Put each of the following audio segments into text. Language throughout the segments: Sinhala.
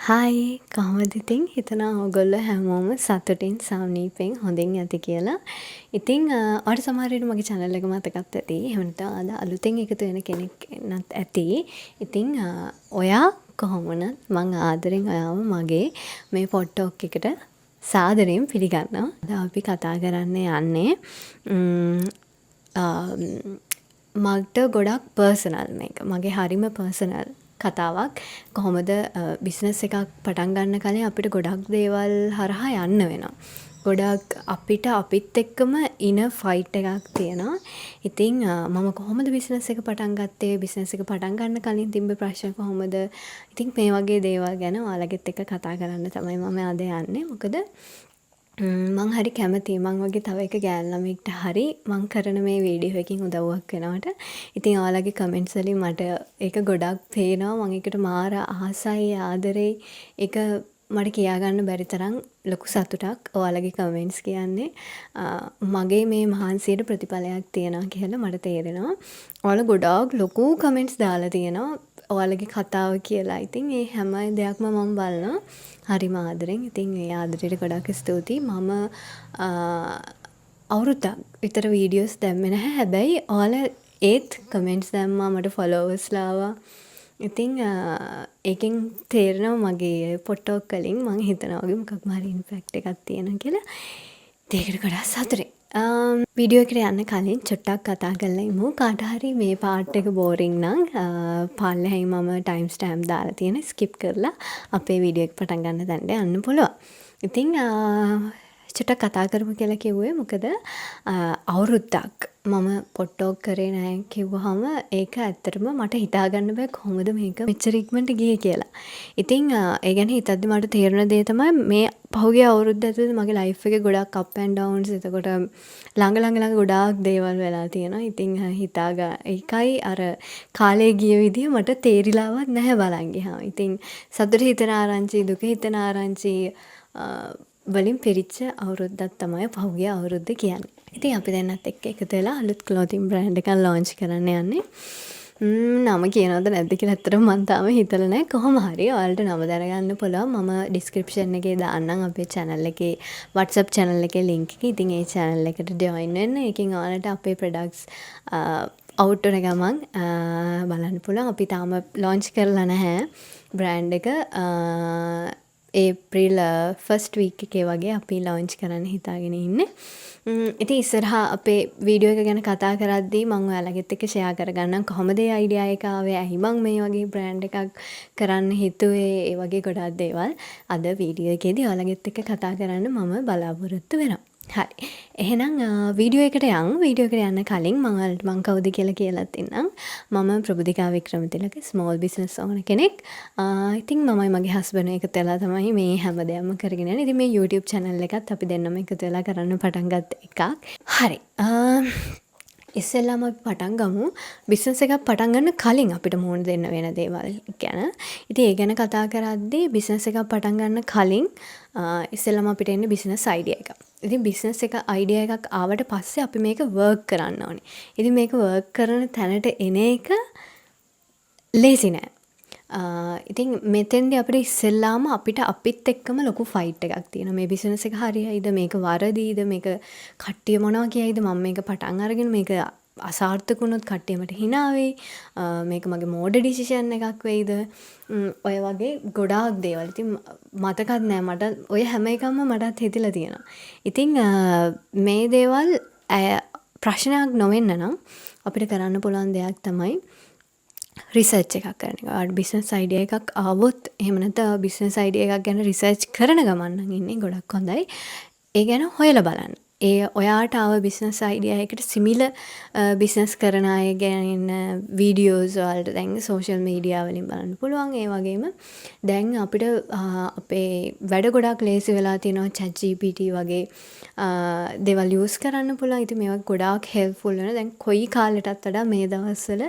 හායි කොහොමද ඉතින් හිතනවා ඔයගොල්ලෝ හැමෝම සතුටින් සමීපෙන් හොඳින් ඇති කියලා. ඉතින් ඔයාලට සමහර විට මගේ channel එක මතකත් ඇති. එහෙම නැත්නම් අද අලුතෙන් එකතු වෙන කෙනෙක් නත් ඇති. ඉතින් ඔයා කොහොම වුණත් මම ආදරෙන් ඔයාව මගේ මේ පොඩ්ටෝක් එකට සාදරයෙන් පිළිගන්නවා. අද අපි කතා කරන්න යන්නේ මට ගොඩක් පර්සනල් මේක. මගේ හරිම පර්සනල් කතාවක්. කොහොමද බිස්නස් එකක් පටන් ගන්න කලින් අපිට ගොඩක් දේවල් හරහා යන්න වෙනවා. ගොඩක් අපිත් එක්කම ඉන ෆයිට් එකක් තියෙනවා. ඉතින් මම කොහොමද බිස්නස් එක පටන් ගත්තේ? බිස්නස් එක පටන් ගන්න කලින් තිබ්බ ප්‍රශ්න කොහොමද? ඉතින් මේ වගේ දේවල් ගැන ඔයාලගෙත් එක්ක කතා කරන්න තමයි මම අද යන්නේ. මොකද මං හරි කැමතියි මං වගේ තව එක ගෑනු ළමයෙක්ට හරි මං කරන මේ වීඩියෝ එකකින් උදව්වක් වෙනවට. ඉතින් ඔයාලගේ කමෙන්ට්ස් වලින් මට ඒක ගොඩක් පේනවා. මං ඒකට මාර ආසයි ආදරෙයි. ඒක මට කියා ගන්න බැරි තරම් ලොකු සතුටක් ඔයාලගේ කමෙන්ට්ස් කියන්නේ මගේ මේ මහන්සියට ප්‍රතිඵලයක් තියෙනවා කියලා මට තේරෙනවා. ඔයාලා ගොඩාක් ලොකු කමෙන්ට්ස් දාලා තියෙනවා. ඔයාලගේ කතාව කියලා. ඉතින් ඒ හැම දෙයක්ම මම බලනවා. හරිම ආදරෙන්. ඉතින් ඒ ආදරයට ගොඩක් ස්තුතියි. මම අවුරුද්දක් විතර වීඩියෝස් දැම්මේ නැහැ. හැබැයි ඔයාලා ඒත් කමෙන්ට්ස් දැම්මා, මට ෆලෝවර්ස්ලා ආවා. ඉතින් ඒකෙන් තේරෙනවා මගේ පොට්ටෝක් වලින් මම හිතනවා වගේ මොකක්ම හරි ඉම්පැක්ට් එකක් තියෙනවා කියලා. ඒකට ගොඩක් සතුටුයි. වීඩියෝ එකට යන්න කලින් චුට්ටක් කතා කරලා ඉමු. කාට හරි මේ පාර්ට් එක බෝරින් නම් පල්ලෙහායි මම ටයිම් ස්ටෑම්ප් දාලා තියෙන ස්කිප් කරලා අපේ වීඩියෝ එක පටන් ගන්න තැනට යන්න පුළුවන්. ඉතින් චුට්ටක් කතා කරමු කියලා කිව්වේ මොකද අවුරුද්දක් මම පොට්ටෝක් කරේ නැහැ කිව්වහම ඒක ඇත්තටම මට හිතා ගන්න බෑ කොහොමද මේක මෙච්චර ඉක්මනට ගියේ කියලා. ඉතින් ඒ ගැන හිතද්දි මට තේරුණ දේ තමයි මේ පහුගිය අවුරුද්ද ඇතුළත මගේ ලයිෆ් එකේ ගොඩක් up and downs එතකොට ළඟ ගොඩාක් දේවල් වෙලා තියෙනවා. ඉතින් ඒකයි අර කාලේ ගිය විදිය මට තේරිලාවත් නැහැ බලන් ගියාම. ඉතින් සතුට හිතෙන ආරංචි දුක හිතෙන ආරංචි වලින් පිරිච්ච අවුරුද්දක් තමයි පහුගිය අවුරුද්ද කියන්නේ. ඉතින් අපි දෙන්නත් එක්ක එකතු වෙලා අලුත් ක්ලෝතින් බ්‍රෑන්ඩ් එකක් ලොන්ච් කරන්න යන්නේ. නම කියනවද නැද්ද කියලා ඇත්තටම මම තාම හිතලා නැහැ. කොහොම හරි ඔයාලට නම දැනගන්න පුළුවන්. මම ඩිස්ක්‍රිප්ෂන් එකේ දාන්නම් අපේ channel එකේ WhatsApp channel එකේ link එක. ඉතින් ඒ channel එකට join වෙන්න. ඒකෙන් ඔයාලට අපේ products out වෙන ගමන් බලන්න පුළුවන්. අපි තාම launch කරලා නැහැ බ්‍රෑන්ඩ් එක. ඒප්‍රිල් ෆස්ට් වීක් එකේ වගේ අපි ලොන්ච් කරන්න හිතාගෙන ඉන්නේ. ඉතින් ඉස්සරහා අපේ වීඩියෝ එක ගැන කතා කරද්දී මම ඔයාලගෙත් එක්ක ෂෙයා කරගන්නම් කොහොමද ඒ අයිඩියා එක ආවේ, ඇයි මම මේ වගේ බ්‍රෑන්ඩ් එකක් කරන්න හිතුවේ, ඒ වගේ ගොඩක් දේවල් අද වීඩියෝ එකේදී ඔයාලගෙත් එක්ක කතා කරන්න මම බලාපොරොත්තු වෙනවා. හරි. එහෙනම් වීඩියෝ එකට වීඩියෝ එකට යන්න කලින් මම කවුද කියලා දෙන්නම්. මම ප්‍රබුදිකා වික්‍රමතිලක ස්මෝල් බිස්නස් ඕනර් කෙනෙක්. ඉතින් මමයි මගේ හස්බන්ඩ් එකතු වෙලා තමයි මේ හැමදේම කරගෙන යන්නේ. ඉතින් මේ YouTube channel එකත් අපි දෙන්නම එකතු වෙලා කරන්න පටන් ගත්ත එකක්. හරි. ඉස්සෙල්ලාම අපි පටන් ගමු බිස්නස් එකක් පටන් ගන්න කලින් අපිට මුහුණ දෙන්න වෙන දේවල් ගැන. ඉතින් ඒ ගැන කතා කරද්දී බිස්නස් එකක් පටන් ගන්න කලින් ඉස්සෙල්ලාම අපිට එන්නේ බිස්නස් අයිඩියා එකක්. ඉතින් බිස්නස් එක අයිඩියා එකක් ආවට පස්සේ අපි මේක වර්ක් කරන්න ඕනේ. ඉතින් මේක වර්ක් කරන තැනට එන එක ලේසි නෑ. ඉතින් මෙතෙන්දී අපිට ඉස්සෙල්ලාම අපිත් එක්කම ලොකු ෆයිට් එකක් තියෙනවා. මේ බිස්නස් එක හරියයිද? මේක වරදීද? මේක කට්ටිය මොනවා කියයිද? මම මේක පටන් අරගෙන මේක අසාර්ථක වුණොත් කට්ටිය මට hina වෙයි. මේක මගේ මෝඩ ඩිසිෂන් එකක් වෙයිද? ඔය වගේ ගොඩාක් දේවල්. ඉතින් මතකත් නෑ මට ඔය හැම එකක්ම මටත් හිතිලා තියෙනවා. ඉතින් මේ දේවල් ප්‍රශ්නයක් නොවෙන්න නම් අපිට කරන්න පුළුවන් දෙයක් තමයි රිසර්ච් එකක් කරන එක. ඔයාලට බිස්නස් අයිඩියා එකක් ආවොත් එහෙම නැත්නම් බිස්නස් අයිඩියා එකක් ගැන රිසර්ච් කරන ගමන් නම් ඉන්නේ ගොඩක් හොඳයි. ඒ ගැන හොයලා බලන්න. ඒ ඔයාට ආව බිස්නස් අයිඩියා එකට සිමිලර් බිස්නස් කරන අය ගැන වීඩියෝස් වලට දැන් සෝෂල් මීඩියා වලින් බලන්න පුළුවන්. ඒ වගේම දැන් අපිට අපේ වැඩ ගොඩක් ලේසි වෙලා තියෙනවා ChatGPT වගේ දේවල් යූස් කරන්න පුළුවන්. ඉතින් මේවා ගොඩාක් හෙල්ප්ෆුල් වෙනවා. දැන් කොයි කාලෙටත් වඩා මේ දවස්වල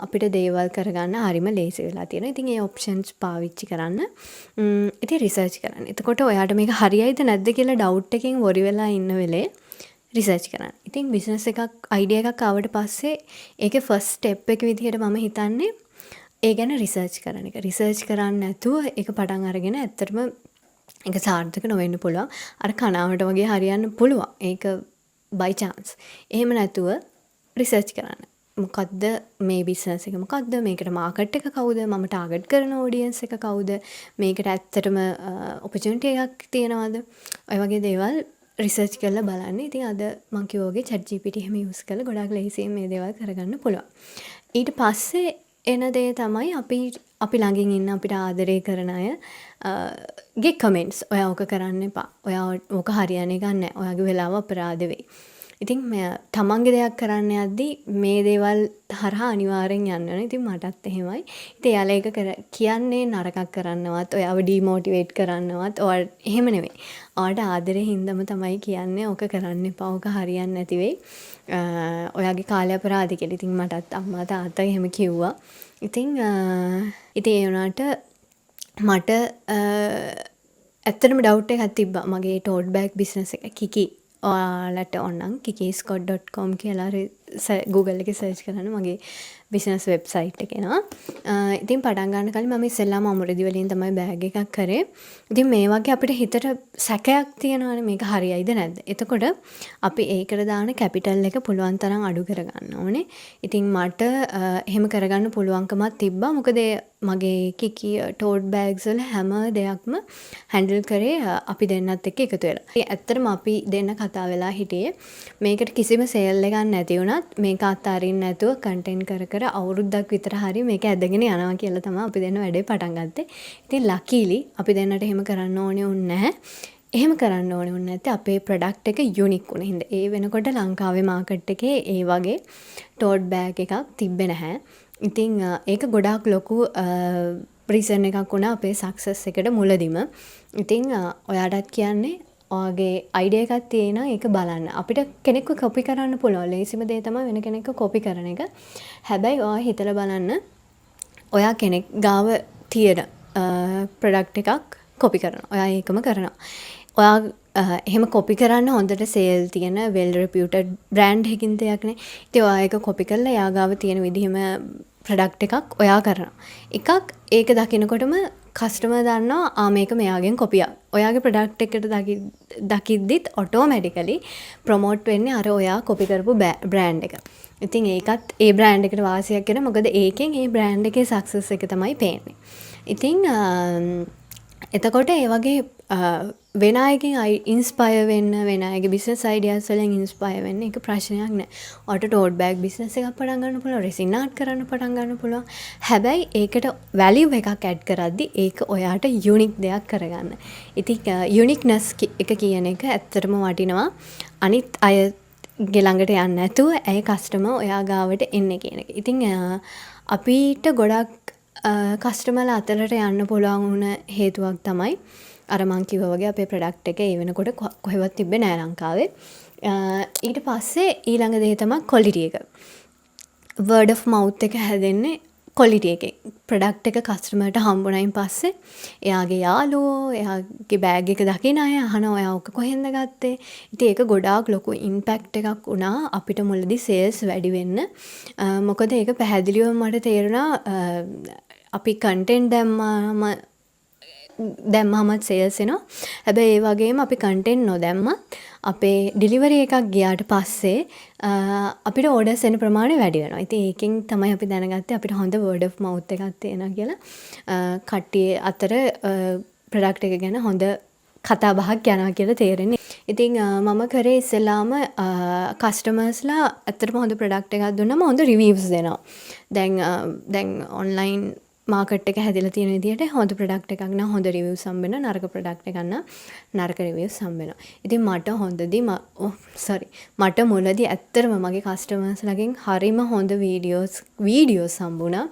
අපිට දේවල් කරගන්න හරිම ලේසි වෙලා තියෙනවා. ඉතින් ඒ ඔප්ෂන්ස් පාවිච්චි කරන්න. ඉතින් රිසර්ච් කරන්න. එතකොට ඔයාට මේක හරියයිද නැද්ද කියලා ඩවුට් එකකින් වොරි වෙලා ඉන්න වෙලේ රිසර්ච් කරන්න. ඉතින් බිස්නස් එකක් අයිඩියා එකක් ආවට පස්සේ ඒකේ ෆස්ට් ස්ටෙප් එක විදිහට මම හිතන්නේ ඒ ගැන රිසර්ච් කරන එක. රිසර්ච් කරන්නේ නැතුව ඒක පටන් අරගෙන ඇත්තටම ඒක සාර්ථක නොවෙන්න පුළුවන්. අර කනාවට වගේ හරියන්න පුළුවන්. ඒක by chance. එහෙම නැතුව රිසර්ච් කරන්න. මොකද්ද මේ බිස්නස් එක? මොකද්ද මේකට මාකට් එක කවුද? මම ටාගට් කරන ඔඩියන්ස් එක කවුද? මේකට ඇත්තටම ඔපචුනිටි එකක් තියෙනවද? ඔය වගේ දේවල් රිසර්ච් කරලා බලන්න. ඉතින් අද මම කිව්වා වගේ chat GPT එහෙම යූස් කරලා ගොඩාක් ලේසියෙන් මේ දේවල් කරගන්න පුළුවන්. ඊට පස්සේ එන දේ තමයි අපි ළඟින් ඉන්න අපිට ආදරය කරන අය ගේ කමෙන්ට්ස්. ඔයා ඕක කරන්න එපා. ඔයා ඕක හරියන්නේ නැහැ. ඔයාගේ වෙලාව අපරාධ වෙයි. ඉතින් තමන්ගේ දෙයක් කරන්න යද්දී මේ දේවල් හරහා අනිවාර්යෙන් යන්න ඕනේ. ඉතින් මටත් එහෙමයි. ඉතින් එයාලා ඒක කියන්නේ නරකක් කරන්නවත්, ඔයාව ඩිමෝටිවේට් කරන්නවත්, ඔයාලා එහෙම නෙවෙයි. ඔයාට ආදරේ හින්දාම තමයි කියන්නේ ඕක කරන්න එපා. ඕක හරියන්නේ නැති වෙයි. ඔයාගේ කාලය අපරාධ කියලා. ඉතින් මටත් අම්මා තාත්තා එහෙම කිව්වා. ඉතින් ඒ වුණාට මට ඇත්තටම ඩවුට් එකක් තිබ්බා. මගේ ටෝට් බෑග් බිස්නස් එක කිකි ඔයාලට ඕනනම් kikiscott.com කියලා Google එකේ සර්ච් කරන්න මගේ බිස්නස් වෙබ්සයිට් එක එනවා. ඉතින් පටන් ගන්න කලින් මම ඉස්සෙල්ලාම අමුරදි වලින් තමයි බෑග් එකක් කරේ. ඉතින් මේ වගේ අපිට හිතට සැකයක් තියෙනවානේ මේක හරියයිද නැද්ද. එතකොට අපි ඒකට දාන කැපිටල් එක පුළුවන් තරම් අඩු කරගන්න ඕනේ. ඉතින් මට එහෙම කරගන්න පුළුවන්කමක් තිබ්බා. මොකද මගේ කිකි ටෝට් බෑග්ස් වල හැම දෙයක්ම හැන්ඩල් කරේ අපි දෙන්නත් එක්ක එකතු වෙලා. ඇත්තටම අපි දෙන්න කතා වෙලා හිටියේ මේකට කිසිම සේල් එකක් නැති වුණත් මේක අතාරින්න නැතුව කන්ටෙන්ට් කර අවුරුද්දක් විතර හරි මේක ඇදගෙන යනවා කියලා තමයි අපි දෙන්න වැඩේ පටන් ගත්තේ. ඉතින් ලකීලි අපි දෙන්නට එහෙම කරන්න ඕනේ වුණ නැහැ. එහෙම කරන්න ඕනේ වුණ නැත්නම් අපේ ප්‍රොඩක්ට් එක යුනික් වුණ හින්දා. ඒ වෙනකොට ලංකාවේ මාකට් එකේ ඒ වගේ ටෝට් බෑග් එකක් තිබ්බේ නැහැ. ඉතින් ඒක ගොඩාක් ලොකු රීසන් එකක් වුණා අපේ සක්සස් එකට මුලදිම. ඉතින් ඔයාටත් කියන්නේ ඔයාගේ අයිඩියා එකක් තියෙනවා ඒක බලන්න. අපිට කෙනෙක්ව කොපි කරන්න පුළුවන්. ලේසිම දේ තමයි වෙන කෙනෙක්ව කොපි කරන එක. හැබැයි ඔයා හිතලා බලන්න ඔයා කෙනෙක් ගාව තියෙන ප්‍රොඩක්ට් එකක් කොපි කරනවා. ඔයා ඒකම කරනවා. ඔයා එහෙම කොපි කරන්න හොඳට සේල් තියෙන වෙල් රෙපියුටඩ් බ්‍රෑන්ඩ් එකකින් දෙයක්නේ. ඉතින් ඔයා ඒක කොපි කරලා එයා ගාව තියෙන විදිහම ප්‍රොඩක්ට් එකක් ඔයා කරනවා. එකක් ඒක දකිනකොටම කස්ටමර් දන්නවා මේක මෙයාගෙන් කොපියක්. ඔයාගේ ප්‍රොඩක්ට් එකට දකිද්දිත් ඔටෝමැටිකලි ප්‍රොමෝට් වෙන්නේ අර ඔයා කොපි කරපු බ්‍රෑන්ඩ් එක. ඉතින් ඒකත් ඒ බ්‍රෑන්ඩ් එකට වාසියක් කරන මොකද ඒකෙන් ඒ බ්‍රෑන්ඩ් එකේ සක්සස් එක තමයි පේන්නේ. ඉතින් එතකොට ඒ වගේ වෙන අයගෙන් ඉන්ස්පයර් වෙන්න වෙන අයගේ බිස්නස් අයිඩියාස් වලින් ඉන්ස්පයර් වෙන්න ඒක ප්‍රශ්නයක් නෑ. ඔයාට ටෝට් බෑග් බිස්නස් එකක් පටන් ගන්න පුළුවන්, රෙසින් ආර්ට් කරන්න පටන් ගන්න පුළුවන්. හැබැයි ඒකට වැලියු එකක් ඇඩ් කරද්දි ඒක ඔයාට යුනික් දෙයක් කරගන්න. ඉතින් යුනික්නස් එක කියන එක ඇත්තටම වටිනවා. අනිත් අයගේ ළඟට යන්නේ නැතුව ඒ කස්ටමර් ඔයා ගාවට එන්නේ කියන එක. ඉතින් අපිට ගොඩක් කස්ටමර්ලා අතරට යන්න පුළුවන් වුණ හේතුවක් තමයි අර මං කිව්වා වගේ අපේ ප්‍රොඩක්ට් එක ඒ වෙනකොට කොහෙවත් තිබ්බේ නෑ ලංකාවේ. ඊට පස්සේ ඊළඟ දේ තමයි ක්වොලිටි එක. වර්ඩ් ඔෆ් මවුත් එක හැදෙන්නේ ක්වොලිටි එකෙන්. ප්‍රොඩක්ට් එක කස්ටමර්ට හම්බුනයින් පස්සේ එයාගේ යාළුවෝ එයාගේ බෑග් එක දකින අය අහනවා ඔයා ඔක කොහෙන්ද ගත්තේ? ඉතින් ඒක ගොඩාක් ලොකු ඉම්පැක්ට් එකක් වුණා අපිට මුලදී සේල්ස් වැඩි වෙන්න. මොකද ඒක පැහැදිලිවම මට තේරුණා අපි කන්ටෙන්ට් දැම්මමත් සේල්ස් එනවා. හැබැයි ඒ වගේම අපි කන්ටෙන්ට් නොදැම්මත් අපේ ඩිලිවරි එකක් ගියාට පස්සේ අපිට ඕඩර්ස් එන ප්‍රමාණය වැඩි වෙනවා. ඉතින් ඒකෙන් තමයි අපි දැනගත්තේ අපිට හොඳ වර්ඩ් ඔෆ් මවුත් එකක් තියෙනවා කියලා. කට්ටිය අතර ප්‍රොඩක්ට් එක ගැන හොඳ කතා බහක් යනවා කියලා තේරෙන්නේ. ඉතින් මම කරේ ඉස්සෙල්ලාම කස්ටමර්ස්ලා ඇත්තටම හොඳ ප්‍රොඩක්ට් එකක් දුන්නම හොඳ රිවිව්ස් දෙනවා. දැන් ඔන්ලයින් මාකට් එක හැදිලා තියෙන විදිහට හොඳ ප්‍රොඩක්ට් එකක් නම් හොඳ රිවිව්ස් හම්බ වෙනවා, නරක ප්‍රොඩක්ට් එකක් නම් නරක රිවිව්ස් හම්බ වෙනවා. ඉතින් මට මුලදී ඇත්තටම මගේ කස්ටමර්ස්ලාගෙන් හරිම හොඳ වීඩියෝස් හම්බුණා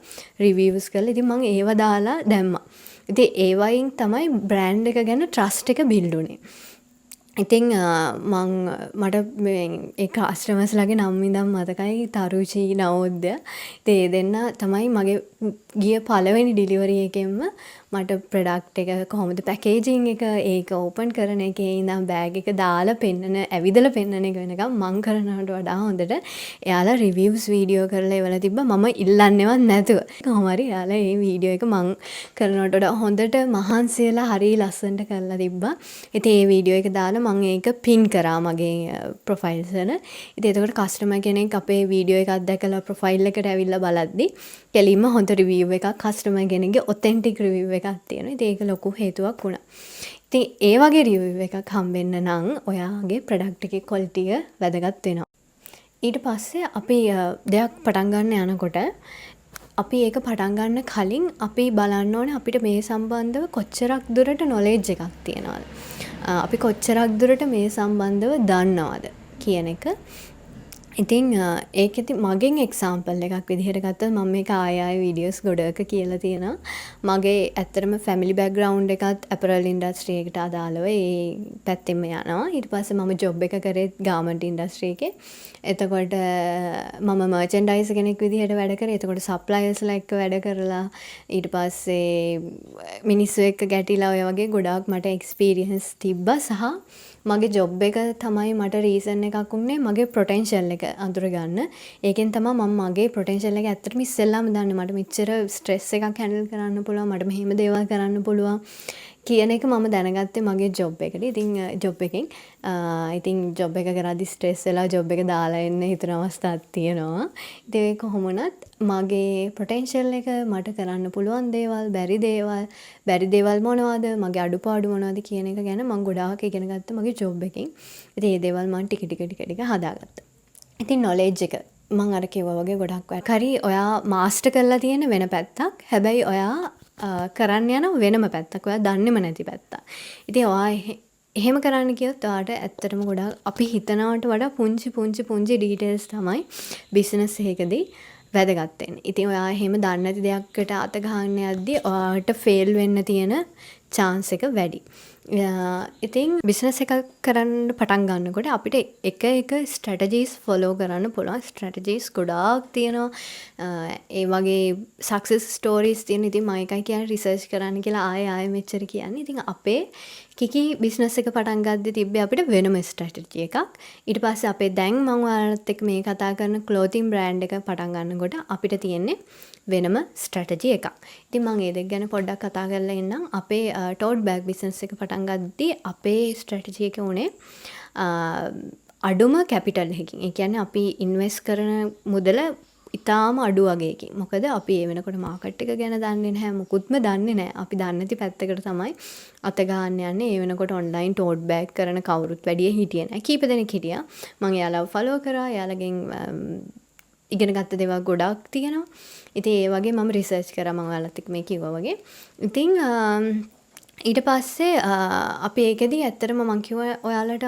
රිවිව්ස් කරලා. ඉතින් මම ඒව දාලා දැම්මා. ඉතින් ඒ වයින් තමයි බ්‍රෑන්ඩ් එක ගැන ට්‍රස්ට් එක බිල්ඩ් වුනේ. ඉතින් මට ඒ කස්ටමර්ස්ලාගේ නම් ඉඳන් මතකයි තරුචි නවෝද්‍ය. ඉතින් ඒ දෙන්න තමයි මගේ ගිය පළවෙනි ඩිලිවරි එකෙන්ම මට ප්‍රොඩක්ට් එක කොහොමද පැකේජින් එක ඒක ඕපන් කරන එකේ ඉඳන් බෑග් එක දාලා පෙන්නන ඇවිදලා පෙන්නන එක වෙනකම් මං කරනවට වඩා හොඳට එයාලා රිවිව්ස් වීඩියෝ කරලා එවලා තිබ්බා මම ඉල්ලන්නේවත් නැතුව. කොහොම හරි එයාලා මේ වීඩියෝ එක මං කරනවට වඩා හොඳට මහන්සි වෙලා හරි ලස්සනට කරලා තිබ්බා. ඉතින් මේ වීඩියෝ එක දාලා මං ඒක පින් කරා මගේ ප්‍රොෆයිල්ස් වල. ඉතින් එතකොට කස්ටමර් කෙනෙක් අපේ වීඩියෝ එකක් දැකලා ප්‍රොෆයිල් එකට ඇවිල්ලා බලද්දි කෙලින්ම හොඳ රිවිව් එකක් කස්ටමර් කෙනෙක්ගේ ඔතෙන්ටික් රිවිව් එකක් තියෙනවා. ඉතින් ඒක ලොකු හේතුවක් වුණා. ඉතින් ඒ වගේ රිවිව් එකක් හම්බෙන්න නම් ඔයාගේ ප්‍රොඩක්ට් එකේ ක්වොලිටි එක වැදගත් වෙනවා. ඊට පස්සේ අපි දෙයක් පටන් ගන්න යනකොට අපි ඒක පටන් ගන්න කලින් අපි බලන්න ඕනේ අපිට මේ සම්බන්ධව කොච්චරක් දුරට නොලෙජ් එකක් තියෙනවද. අපි කොච්චරක් දුරට මේ සම්බන්ධව දන්නවද කියන එක. ඉතින් ඒකෙදි මගෙන් එක්සාම්පල් එකක් විදිහට ගත්තොත් මම මේක ආයෙ වීඩියෝස් ගොඩක කියලා තියෙනවා. මගේ ඇත්තටම ෆැමිලි බෑග්ග්‍රවුන්ඩ් එකත් ඇපරල් ඉන්ඩස්ට්‍රි එකට අදාළව ඒ පැත්තෙම යනවා. ඊට පස්සේ මම ජොබ් එක කරේ ගාමන්ට් ඉන්ඩස්ට්‍රි එකේ. එතකොට මම මර්චන්ඩයිස් කෙනෙක් විදිහට වැඩ කරේ. එතකොට සප්ලයර්ස්ලා එක්ක වැඩ කරලා ඊට පස්සේ මිනිස්සු එක්ක ගැටිලා ඔය වගේ ගොඩාක් මට එක්ස්පීරියන්ස් තිබ්බා සහ මගේ ජොබ් එක තමයි මට රීසන් එකක් උන්නේ මගේ පොටෙන්ෂල් එක අඳුරගන්න. ඒකෙන් තමයි මම මගේ පොටෙන්ෂල් එක ඇත්තටම ඉස්සෙල්ලාම දන්නේ මට මෙච්චර ස්ට්‍රෙස් එකක් හැන්ඩල් කරන්න පුළුවන් මට මෙහෙම දේවල් කරන්න පුළුවන් කියන එක මම දැනගත්තේ මගේ ජොබ් එකට. ඉතින් ජොබ් එකෙන් ඉතින් ජොබ් එක කරද්දි ස්ට්‍රෙස් වෙලා ජොබ් එක දාලා එන්න හිතන අවස්ථාවක් තියෙනවා. ඉතින් ඒ කොහොම වුණත් මගේ පොටෙන්ෂල් එක මට කරන්න පුළුවන් දේවල් බැරි දේවල් මොනවද මගේ අඩුපාඩු මොනවද කියන එක ගැන මම ගොඩාක් ඉගෙන ගත්තා මගේ ජොබ් එකෙන්. ඉතින් මේ දේවල් මම ටික හදාගත්තා. ඉතින් නොලෙජ් එක මම අර කිව්වා වගේ ගොඩක් වැඩ. හරි ඔයා මාස්ටර් කරලා තියෙන වෙන පැත්තක්. හැබැයි ඔයා කරන්න යන වෙනම පැත්තක්. ඔයා දන්නේම නැති පැත්තක්. ඉතින් ඔයා එහෙම කරන්න කියොත් ඔයාට ඇත්තටම ගොඩාක් අපි හිතනවට වඩා පුංචි ඩීටේල්ස් තමයි බිස්නස් එකකදී වැදගත් වෙන්නේ. ඉතින් ඔයා එහෙම දන්නේ නැති දෙයක්කට අත ගහන්න යද්දී ඔයාට ෆේල් වෙන්න තියෙන chance එක වැඩි. ඉතින් බිස්නස් එකක් කරන්න පටන් ගන්නකොට අපිට එක ස්ට්‍රැටජීස් ෆොලෝ කරන්න පුළුවන්. ස්ට්‍රැටජීස් ගොඩාක් තියෙනවා. ඒ වගේ සක්සස් ස්ටෝරීස් තියෙන. ඉතින් මම එකයි කියන්නේ රිසර්ච් කරන්න කියලා ආයෙ මෙච්චර කියන්නේ. ඉතින් අපේ කිකි බිස්නස් එක පටන් ගද්දි තිබ්බේ අපිට වෙනම ස්ට්‍රැටජි එකක්. ඊට පස්සේ අපේ දැන් මම ඔයාලත් එක්ක මේ කතා කරන ක්ලෝතින් බ්‍රෑන්ඩ් එක පටන් ගන්නකොට අපිට තියෙන්නේ වෙනම ස්ට්‍රැටජි එකක්. ඉතින් මම ඒ දෙක ගැන පොඩ්ඩක් කතා කරලා ඉන්නම්. අපේ ටෝට් බෑග් බිස්නස් එක පටන් ගද්දී අපේ ස්ට්‍රැටජි එක උනේ අඩුම කැපිටල් එකකින්. ඒ කියන්නේ අපි ඉන්වෙස්ට් කරන මුදල ඉතාම අඩු වගේකින්. මොකද අපි ඒ වෙනකොට මාකට් එක ගැන දන්නේ නැහැ. මුකුත්ම දන්නේ නැහැ. අපි දන්නේ නැති පැත්තකට තමයි අත ගන්න යන්නේ. ඒ වෙනකොට ඔන්ලයින් ටෝට් බෑග් කරන කවුරුත් වැඩිය හිටියේ නැහැ. කීප දෙනෙක් හිටියා. මම එයාලව ෆලෝ කරා. එයාලගෙන් ඉගෙන ගත්ත දේවල් ගොඩක් තියෙනවා. ඉතින් ඒ වගේ මම රිසර්ච් කරා මම ඔයාලත් එක්ක මේ කිව්වා වගේ. ඉතින් ඊට පස්සේ අපි ඒකෙදී ඇත්තටම මම කිව්වා ඔයාලට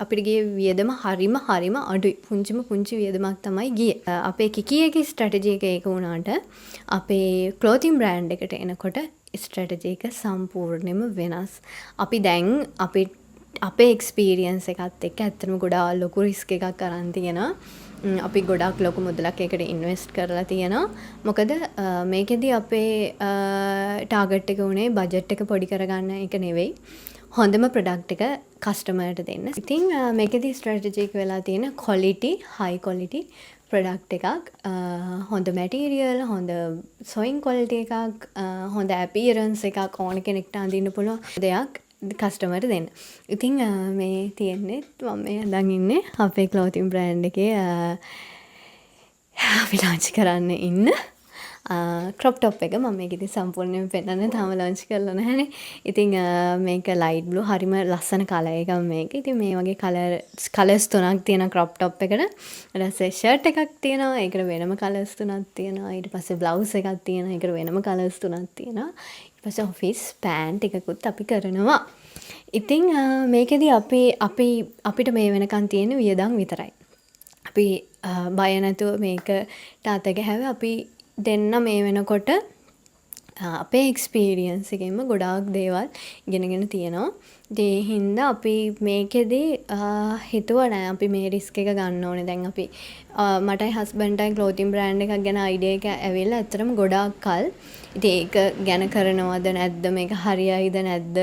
අපිට ගියේ වියදම හරිම අඩුයි. පුංචි වියදමක් තමයි ගියේ. අපේ කිකියේගේ ස්ට්‍රැටජි එක ඒක වුණාට අපේ ක්ලෝතින් බ්‍රෑන්ඩ් එකට එනකොට ස්ට්‍රැටජි එක සම්පූර්ණයෙන්ම වෙනස්. අපි දැන් අපේ එක්ස්පීරියන්ස් එකත් එක්ක ඇත්තටම ගොඩාක් ලොකු රිස්ක් එකක් අරන් තියෙනවා. අපි ගොඩක් ලොකු මුදලක් ඒකට ඉන්වෙස්ට් කරලා තියෙනවා. මොකද මේකෙදි අපේ ටාගට් එක උනේ බජට් එක පොඩි කරගන්න එක නෙවෙයි. හොඳම ප්‍රොඩක්ට් එක කස්ටමර්ට දෙන්න. ඉතින් මේකෙදි ස්ට්‍රැටජික් වෙලා තියෙන high quality ප්‍රොඩක්ට් එකක්. හොඳ මැටීරියල්, හොඳ සොයින් ක්වොලිටි එකක්, හොඳ ඇපියරන්ස් එකක් ඕන කෙනෙක්ට අඳින්න පුළුවන් දෙයක් කස්ටමර්ට දෙන්න. ඉතින් මේ තියෙන්නේ මම මේ හදන් ඉන්නේ අපේ ක්ලෝතින් බ්‍රෑන්ඩ් එකේ අපි ලොන්ච් කරන්න ඉන්න ක්‍රොප් টොප් එක. මම මේක ඉතින් සම්පූර්ණයෙන් පෙන්නන්න තාම ලොන්ච් කරලා නැහැනේ. ඉතින් මේක ලයිට් බ්ලූ හරිම ලස්සන කලර් එකක් මේක. ඉතින් මේ වගේ කලර්ස් තුනක් තියෙන ක්‍රොප් টොප් එකට. ඊට පස්සේ ෂර්ට් එකක් තියෙනවා. ඒකට වෙනම කලර්ස් තුනක් තියෙනවා. ඊට පස්සේ බ්ලවුස් එකක් තියෙනවා. ඒකට වෙනම කලර්ස් තුනක් තියෙනවා. ඊට පස්සේ ඔෆිස් පෑන්ට් එකකුත් අපි කරනවා. ඉතින් මේකෙදි අපිට මේ වෙනකන් තියෙන වියදම් විතරයි. අපි බය නැතුව මේකට අත ගැහැව අපි දෙන්න මේ වෙනකොට අපේ එක්ස්පීරියන්ස් එකෙන්ම ගොඩාක් දේවල් ඉගෙනගෙන තියෙනවා. ඒ හින්දා අපි මේකෙදි හිතුවා නෑ අපි මේ රිස්ක් එක ගන්න ඕනේ. දැන් අපි මටයි හස්බන්ඩ්ටයි ක්ලෝතින් බ්‍රෑන්ඩ් එකක් ගැන අයිඩියා එක ඇවිල්ලා ඇත්තටම ගොඩාක් කල්. ඉතින් ඒක ගැන කරනවද නැද්ද මේක හරියයිද නැද්ද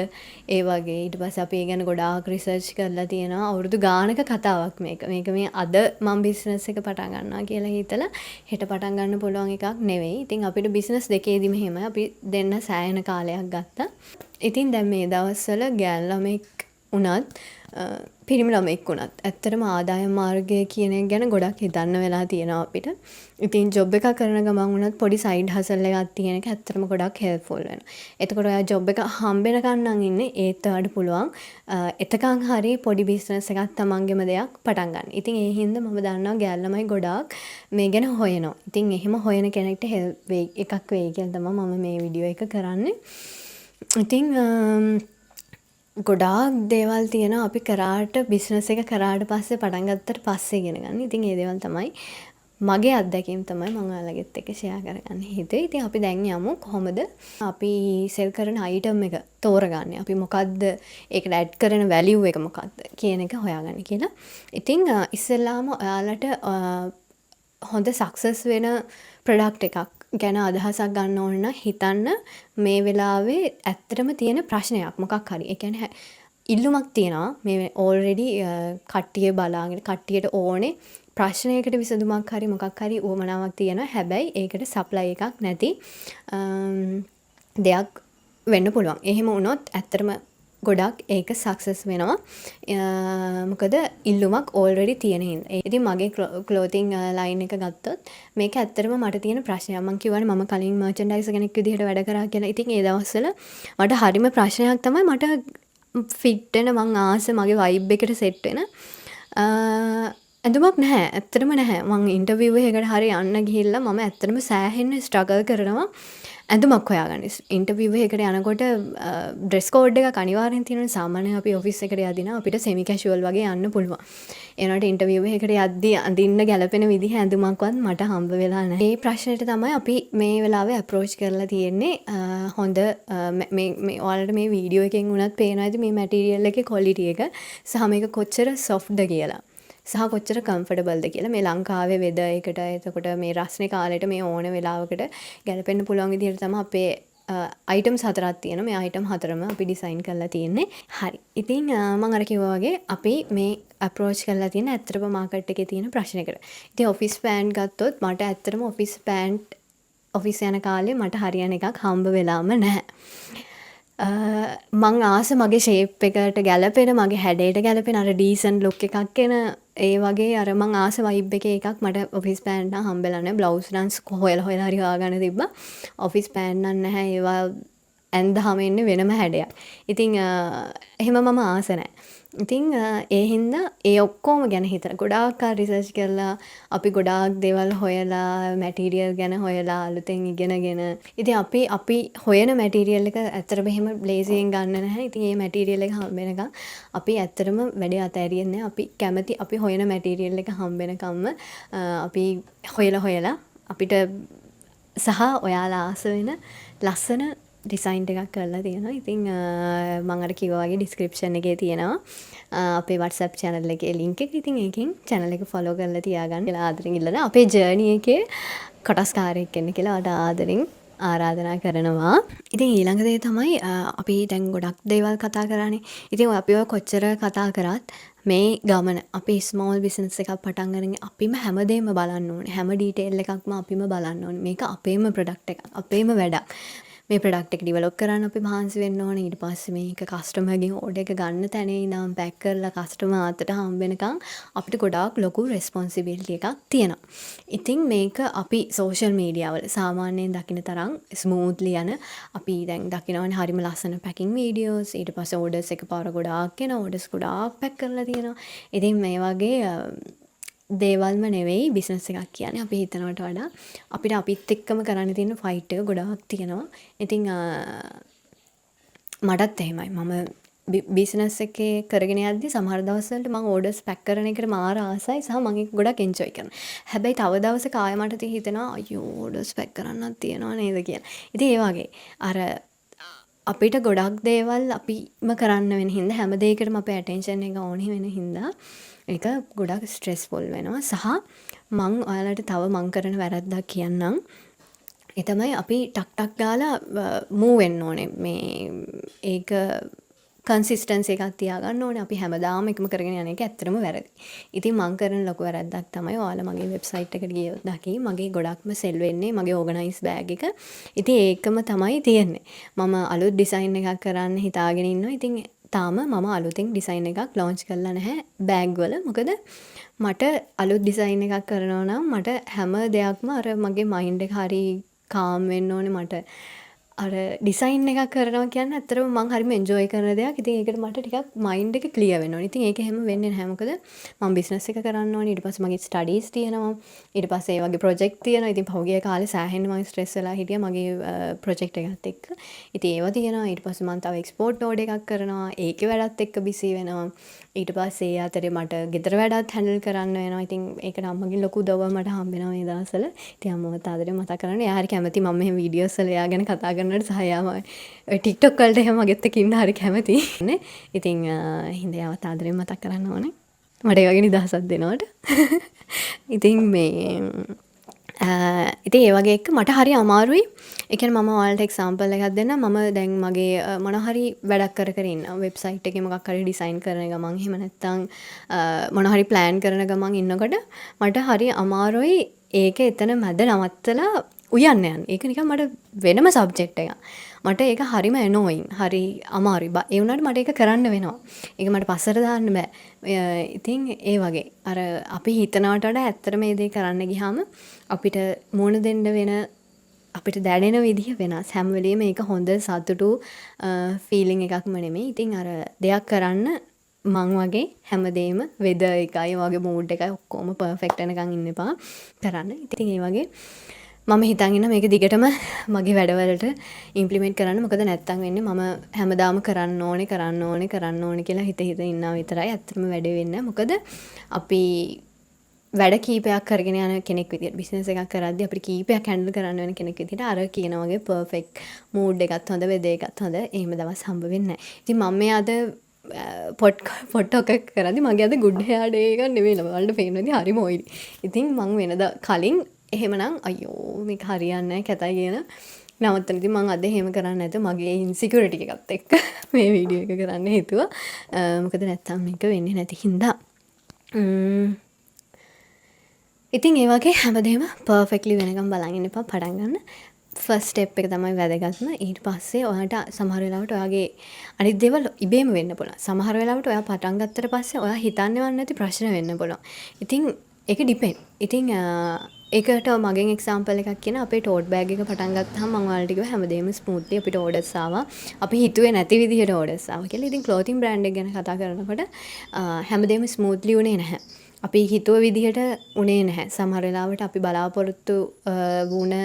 ඒ වගේ. ඊට පස්සේ අපි ඒ ගැන ගොඩාක් රිසර්ච් කරලා තියෙනවා. අවුරුදු ගානක කතාවක් මේක. මේක මේ අද මම බිස්නස් එක පටන් ගන්නවා කියලා හිතලා හෙට පටන් ගන්න පුළුවන් එකක් නෙවෙයි. ඉතින් අපිට බිස්නස් දෙකේදීම එහෙමයි. අපි දෙන්න සෑහෙන කාලයක් ගත්තා. ඉතින් දැන් මේ දවස්වල ගෑල් ළමෙක් වුණත් පිරිමි ළමෙක් වුණත් ඇත්තටම ආදායම් මාර්ගය කියන එක ගැන ගොඩක් හිතන්න වෙලා තියෙනවා අපිට. ඉතින් ජොබ් එකක් කරන ගමන් වුණත් පොඩි සයිඩ් හසල් එකක් තියෙන එක ඇත්තටම ගොඩක් හෙල්ප්ෆුල් වෙනවා. එතකොට ඔයා ජොබ් එක හම්බෙනකන් නම් ඉන්නේ ඒත් ඔයාලට පුළුවන් එතකන් හරි පොඩි බිස්නස් එකක් තමන්ගේම දෙයක් පටන් ගන්න. ඉතින් ඒ හින්දා මම දන්නවා ගෑල් ළමයි ගොඩාක් මේ ගැන හොයනවා. ඉතින් එහෙම හොයන කෙනෙක්ට හෙල්ප් වෙයි එකක් වෙයි කියලා තමයි මම මේ වීඩියෝ එක කරන්නේ. ඉතින් ගොඩාක් දේවල් තියෙනවා අපි කරාට බිස්නස් එක කරාට පස්සේ පටන් ගත්තට පස්සේ ඉගෙන ගන්න. ඉතින් ඒ දේවල් තමයි මගේ අත්දැකීම් තමයි මම ඔයාලගෙත් එක්ක ෂෙයා කරගන්න හිතුවේ. ඉතින් අපි දැන් යමු කොහොමද අපි සෙල් කරන අයිටම් එක තෝරගන්නේ. අපි මොකද්ද ඒකට ඇඩ් කරන වැලියු එක මොකද්ද කියන එක හොයාගන්න කියලා. ඉතින් ඉස්සෙල්ලාම ඔයාලට හොඳ සක්සස් වෙන ප්‍රොඩක්ට් එකක් ගැන අදහසක් ගන්න ඕන නම් හිතන්න මේ වෙලාවේ ඇත්තටම තියෙන ප්‍රශ්නයක් මොකක් හරි. ඒ කියන්නේ ඉල්ලුමක් තියෙනවා මේ ඔල්රෙඩි කට්ටිය බලාගෙන කට්ටියට ඕනේ ප්‍රශ්නයකට විසඳුමක් හරි මොකක් හරි උවමනාවක් තියෙනවා. හැබැයි ඒකට සප්ලයි එකක් නැති දෙයක් වෙන්න පුළුවන්. එහෙම වුණොත් ඇත්තටම ගොඩක් ඒක සක්සස් වෙනවා. මොකද ඉල්ලුමක් ඕල්රෙඩි තියෙන හින්දා. ඉතින් මගේ ක්ලෝතින් ලයින් එක ගත්තොත් මේක ඇත්තටම මට තියෙන ප්‍රශ්නයක්. මම කියවනේ මම කලින් මර්චන්ඩයිසර් කෙනෙක් විදිහට වැඩ කරා කියලා. ඉතින් ඒ දවස්වල මට හරිම ප්‍රශ්නයක් තමයි මට ෆිට වෙන මං ආස මගේ වයිබ් එකට සෙට් වෙන ඇඳුමක් නැහැ. ඇත්තටම නැහැ. මං ඉන්ටර්විව් එකකට හරි යන්න ගිහිල්ලා මම ඇත්තටම සෑහෙන්න ස්ට්‍රගල් කරනවා ඇඳුමක් හොයාගන්න. ඉන්ටර්විව් එකකට යනකොට ඩ්‍රෙස් කෝඩ් එකක් අනිවාර්යෙන් තියෙනවා. සාමාන්‍යයෙන් අපි ඔෆිස් එකට යදින අපිට සෙමි කැෂුවල් වගේ යන්න පුළුවන්. ඒනට ඉන්ටර්විව් එකකට යද්දී අඳින්න ගැලපෙන විදිහ ඇඳුමක්වත් මට හම්බ වෙලා නැහැ. මේ ප්‍රශ්නෙට තමයි අපි මේ වෙලාවේ අප්‍රෝච් කරලා තියෙන්නේ. හොඳ මේ ඔයාලට මේ වීඩියෝ එකෙන් උනත් පේනවා ඇති මේ මැටීරියල් එකේ ක්වොලිටි එක සහ මේක කොච්චර සොෆ්ට්ද කියලා. සහ කොච්චර කම්ෆර්ටබල්ද කියලා. මේ ලංකාවේ වෙදර් එකට එතකොට මේ රස්නේ කාලෙට මේ ඕන වෙලාවකට ගැලපෙන්න පුළුවන් විදිහට තමයි අපේ අයිටම්ස් 4ක් තියෙනවා. මේ අයිටම් 4ම අපි ඩිසයින් කරලා තියෙන්නේ. හරි. ඉතින් මම අර කිව්වා වගේ අපි මේ අප්‍රෝච් කරලා තියෙන ඇත්තටම මාකට් එකේ තියෙන ප්‍රශ්නයකට. ඉතින් ඔෆිස් පෑන්ට් ගත්තොත් මට ඇත්තටම ඔෆිස් පෑන්ට් ඔෆිස් යන කාලේ මට හරියන එකක් හම්බ වෙලාම නැහැ. මං ආස මගේ ෂේප් එකට ගැලපෙන මගේ හැඩයට ගැලපෙන අර ඩීසන්ට් ලුක් එකක් එන ඒ වගේ අර මං ආස වයිබ් එකේ එකක් මට ඔෆිස් පෑන්ට් නම් හම්බෙලා නැහැ. බ්ලවුස් නම් හොයලා හරි හොයාගන්න තිබ්බා. ඔෆිස් පෑන්ට් නම් නැහැ. ඒවා ඇන්දාම එන්නේ වෙනම හැඩයක්. ඉතින් එහෙම මම ආස නැහැ. ඉතින් ඒ හින්දා ඒ ඔක්කොම ගැන හිතලා ගොඩාක් රිසර්ච් කරලා අපි ගොඩාක් දේවල් හොයලා මැටීරියල් ගැන හොයලා අලුතෙන් ඉගෙනගෙන ඉතින් අපි හොයන මැටීරියල් එක ඇත්තටම එහෙම ලේසියෙන් ගන්න නැහැ. ඉතින් මේ මැටීරියල් එක හම්බෙනකම් අපි ඇත්තටම වැඩේ අතෑරියෙන්නේ නැහැ. අපි කැමති අපි හොයන මැටීරියල් එක හම්බෙනකම්ම අපි හොයලා අපිට සහ ඔයාලා ආස වෙන ලස්සන ඩිසයින් එකක් කරලා තියෙනවා. ඉතින් මම අර කිව්වා වගේ ඩිස්ක්‍රිප්ෂන් එකේ තියෙනවා අපේ WhatsApp channel එකේ link එක. ඉතින් ඒකෙන් channel එක follow කරලා තියාගන්න කියලා ආදරෙන් ඉල්ලනවා. අපේ journey එකේ කොටස්කාරයෙක් වෙන්න කියලා ඔයාලට ආදරෙන් ආරාධනා කරනවා. ඉතින් ඊළඟ දේ තමයි අපි දැන් ගොඩක් දේවල් කතා කරානේ. ඉතින් අපි ඔය කොච්චර කතා කරත් මේ ගමන අපි ස්මෝල් බිස්නස් එකක් පටන් ගන්න අපිම හැමදේම බලන්න ඕනේ. හැම ඩීටේල් එකක්ම අපිම බලන්න ඕනේ. මේක අපේම ප්‍රොඩක්ට් එකක්. අපේම වැඩක්. මේ ප්‍රොඩක්ට් එක ඩිවෙලොප් කරන්න අපි මහන්සි වෙන්න ඕනේ. ඊට පස්සේ මේක කස්ටමර්ගෙන් ඕඩර් එක ගන්න තැනේ ඉඳන් පැක් කරලා කස්ටමර් අතට හම්බ වෙනකන් අපිට ගොඩාක් ලොකු රෙස්පොන්සිබිලිටි එකක් තියෙනවා. ඉතින් මේක අපි සෝෂල් මීඩියා වල සාමාන්‍යයෙන් දකින්න තරම් ස්මූත්ලි යන අපි දැන් දකිනවනේ හරිම ලස්සන පැකින් වීඩියෝස්. ඊට පස්සේ ඕඩර්ස් එකපාර ගොඩාක් එන ඕඩර්ස් ගොඩාක් පැක් කරලා තියෙනවා. ඉතින් මේ වගේ දේවල්ම නෙවෙයි බිස්නස් එකක් කියන්නේ. අපි හිතනවට වඩා අපිට අපිත් එක්කම කරන්න තියෙන ෆයිට් එක ගොඩාක් තියෙනවා. ඉතින් මටත් එහෙමයි. මම බිස්නස් එකේ කරගෙන යද්දි සමහර දවස්වලට මම ඕඩර්ස් පැක් කරන එකට මාර ආසයි සහ මම ඒක ගොඩක් එන්ජොයි කරනවා. හැබැයි තව දවසක ආයෙ මට හිතෙනවා අයියෝ ඕඩර්ස් පැක් කරන්නත් තියෙනවා නේද කියලා. ඉතින් ඒ වගේ අර අපිට ගොඩක් දේවල් අපිම කරන්න වෙන හින්දා හැම දෙයකටම අපේ ඇටෙන්ෂන් එක ඕනේ වෙන හින්දා ඒක ගොඩක් ස්ට්‍රෙස්ෆුල් වෙනවා. සහ මං ඔයාලට තව මං කරන වැරද්දක් කියන්නම්. ඒ තමයි අපි ටක් ටක් ගාලා මූව් වෙන්න ඕනේ. මේ ඒක කන්සිස්ටන්සි එකක් තියාගන්න ඕනේ. අපි හැමදාම එකම කරගෙන යන එක ඇත්තටම වැරදි. ඉතින් මං කරන ලොකු වැරද්දක් තමයි ඔයාලා මගේ වෙබ්සයිට් එකට ගියොත් දකි මගේ ගොඩක්ම සෙල් වෙන්නේ මගේ ඕගනයිස් බෑග් එක. ඉතින් ඒකම තමයි තියෙන්නේ. මම අලුත් ඩිසයින් එකක් කරන්න හිතාගෙන ඉන්නවා. ඉතින් තාම මම අලුතෙන් ඩිසයින් එකක් ලොන්ච් කරලා නැහැ බෑග් වල. මොකද මට අලුත් ඩිසයින් එකක් කරනවා නම් මට හැම දෙයක්ම අර මගේ මයින්ඩ් එක හරි කාම් වෙන්න ඕනේ. මට අර ඩිසයින් එකක් කරනවා කියන්නේ ඇත්තටම මම හරිම එන්ජොයි කරන දෙයක්. ඉතින් ඒකට මට ටිකක් මයින්ඩ් එක ක්ලියර් වෙන්න ඕනේ. ඉතින් ඒක එහෙම වෙන්නේ නැහැ. මොකද මම බිස්නස් එක කරන්න ඕනේ. ඊට පස්සේ මගේ ස්ටඩීස් තියෙනවා. ඊට පස්සේ ඒ වගේ ප්‍රොජෙක්ට් තියෙනවා. ඉතින් පහුගිය කාලේ සෑහෙන්න මම ස්ට්‍රෙස් වෙලා හිටියා මගේ ප්‍රොජෙක්ට් එකත් එක්ක. ඉතින් ඒවා තියෙනවා. ඊට පස්සේ මම තව එක්ස්පෝර්ට් ඕඩර් එකක් කරනවා. ඒකේ වැඩත් එක්ක බිසි වෙනවා. ඊට පස්සේ ඒ අතරේ මට ගෙදර වැඩත් හැන්ඩල් කරන්න වෙනවා. ඉතින් ඒකට අම්මගෙන් ලොකු උදව්වක් මට හම්බ වෙනවා මේ දවස්වල. ඉතින් අම්මවත් ආදරේ මතක් කරනවා. එයා හරි කැමති මම මෙහෙම වීඩියෝස් වල එයා ගැන කතා කරනවට සහ එයාම TikTok වලට එහෙම මගෙත් එක්ක ඉන්න හරි කැමති. නේ. ඉතින් හින්දා එයාවත් ආදරෙන් මතක් කරන්න ඕනේ. මට ඒ වගේ නිදහසක් දෙනවට. ඉතින් මේ ඉතින් ඒ වගේ එක මට හරි අමාරුයි. ඒ කියන්නේ මම ඔයාලට එක්සැම්පල් එකක් දෙන්නම්. මම දැන් මගේ මොන හරි වැඩක් කර කර ඉන්නවා. වෙබ්සයිට් එකේ මොකක් හරි ඩිසයින් කරන ගමන් එහෙම නැත්නම් මොන හරි ප්ලෑන් කරන ගමන් ඉන්නකොට මට හරි අමාරුයි ඒක එතන මැද නවත්තලා උයන්න යන්න. ඒක නිකන් මට වෙනම සබ්ජෙක්ට් එකක්. මට ඒක හරිම ඇනෝයින්. හරි අමාරුයි. ඒ වුණාට මට ඒක කරන්න වෙනවා. ඒක මට පස්සට දාන්න බෑ. ඉතින් ඒ වගේ අර අපි හිතනවට වඩා ඇත්තට මේ දේ කරන්න ගියාම අපිට මුණ දෙන්න වෙන අපිට දැනෙන විදිහ වෙනස්. හැම වෙලෙම මේක හොඳ සතුටු ෆීලිං එකක්ම නෙමෙයි. ඉතින් අර දෙයක් කරන්න මං වගේ හැමදේම වෙදර් එකයි වගේ මූඩ් එකයි ඔක්කොම පර්ෆෙක්ට් වෙනකන් ඉන්න එපා කරන්න. ඉතින් ඒ වගේ මම හිතන් ඉන්න මේක දිගටම මගේ වැඩවලට ඉම්ප්ලිමන්ට් කරන්න. මොකද නැත්තම් වෙන්නේ මම හැමදාම කරන්න ඕනේ කියලා හිත ඉන්නවා විතරයි. ඇත්තටම වැඩේ වෙන්නේ නැහැ. මොකද අපි වැඩ කීපයක් කරගෙන යන කෙනෙක් විදියට බිස්නස් එකක් කරද්දී අපිට කීපයක් හැන්ඩල් කරන්න වෙන කෙනෙක් විදියට අර කියන වගේ පර්ෆෙක්ට් මූඩ් එකත් හොඳ වෙදර් එකත් හොඳ එහෙම දවස් හම්බ වෙන්නේ නැහැ. ඉතින් මම මේ අද පොට්ටොක් එක කරද්දී මගේ අද ගුඩ් හෙයාර් ඩේ එකක් නෙමෙයි ඔයාලට පේන්නේ හරිම ඔයිලි. ඉතින් මම වෙනදා කලින් එහෙමනම් අයියෝ මේක හරියන්නේ නැහැ කැතයි කියන නවත්තන. ඉතින් මම අද එහෙම කරන්නේ නැත මගේ ඉන්සිකියුරිටි එකත් එක්ක මේ වීඩියෝ එක කරන්න හේතුව. මොකද නැත්තම් මේක වෙන්නේ නැති හින්දා. ඉතින් ඒ වගේ හැමදේම පර්ෆෙක්ට්ලි වෙනකම් බලන් ඉන්න එපා. පටන් ගන්න. ෆස්ට් ස්ටෙප් එක තමයි වැදගත්ම. ඊට පස්සේ ඔයාලට සමහර වෙලාවට ඔයාගේ අනිත් දේවල් ඉබේම වෙන්න පුළුවන්. සමහර වෙලාවට ඔයා පටන් ගත්තට පස්සේ ඔයා හිතන්නේවත් නැති ප්‍රශ්න වෙන්න පුළුවන්. ඉතින් ඒක ඩිපෙන්ඩ්. ඉතින් ඒකට මගෙන් එක්සැම්පල් එකක් කියන අපේ ටෝට් බෑග් එක පටන් ගත්තාම මම ඔයාලට කිව්වා හැමදේම ස්මූත්ලි අපිට ඕඩර්ස් ආවා. අපි හිතුවේ නැති විදිහට ඕඩර්ස් ආවා කියලා. ඉතින් ක්ලෝතින් බ්‍රෑන්ඩ් එක ගැන කතා කරනකොට හැමදේම ස්මූත්ලි උනේ නැහැ. අපි හිතුව විදිහට උනේ නැහැ. සමහර වෙලාවට අපි බලාපොරොත්තු වුණ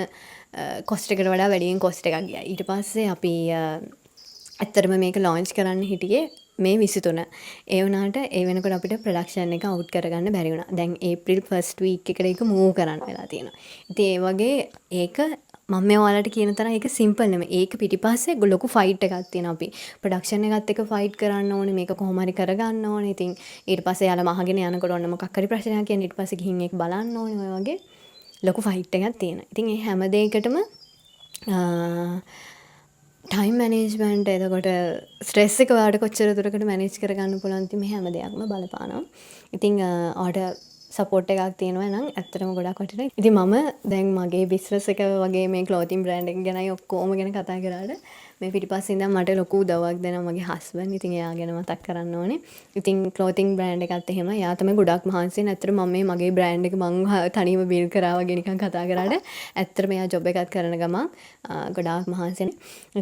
කොස්ට් එකට වඩා වැඩියෙන් කොස්ට් එකක් ගියා. ඊට පස්සේ අපි ඇත්තටම මේක ලොන්ච් කරන්න හිටියේ මේ 23. ඒ වුණාට ඒ වෙනකොට අපිට ප්‍රොඩක්ෂන් එක අවුට් කරගන්න බැරි වුණා. දැන් ඒප්‍රිල් ෆස්ට් වීක් එකට ඒක මූව් කරන්න වෙලා තියෙනවා. ඉතින් ඒ වගේ ඒක මම මේ ඔයාලට කියන තරම් ඒක සිම්පල් නෙමෙයි. ඒක පිටිපස්සේ ලොකු ෆයිට් එකක් තියෙනවා. අපි ප්‍රොඩක්ෂන් එකත් එක්ක ෆයිට් කරන්න ඕනේ. මේක කොහොම හරි කරගන්න ඕනේ. ඉතින් ඊට පස්සේ යාලා මහගෙන යනකොට ඔන්න මොකක් හරි ප්‍රශ්නයක් කියන්නේ ඊට පස්සේ ගිහින් ඒක බලන්න ඕනේ. ඔය වගේ ලොකු ෆයිට් එකක් තියෙනවා. ඉතින් මේ හැම දෙයකටම ටයිම් මැනේජ්මන්ට් එතකොට ස්ට්‍රෙස් එක ඔයාලට කොච්චර දුරකට මැනේජ් කරගන්න පුළුවන්ද මේ හැම දෙයක්ම බලපානවා. ඉතින් ඔයාලට සපෝට් එකක් තියෙනවා නම් ඇත්තටම ගොඩක් වටිනවා. ඉතින් මම දැන් මගේ බිස්නස් එක වගේ මේ ක්ලෝතින් බ්‍රෑන්ඩ් එක ගැනයි ඔක්කොම ගැන කතා කරාට මේ පිටිපස්සේ ඉඳන් මට ලොකු උදව්වක් දෙනවා මගේ හස්බන්ඩ්. ඉතින් එයා ගැන මතක් කරන්න ඕනේ. ඉතින් ක්ලෝතින් බ්‍රෑන්ඩ් එකත් එහෙම. එයා තමයි ගොඩක් මහන්සි වෙන. ඇත්තට මම මගේ බ්‍රෑන්ඩ් එක මං තනියම බිල් කරා වගේ නිකන් කතා කරාට ඇත්තටම එයා ජොබ් එකක් කරන ගමන් ගොඩාක් මහන්සි වෙන.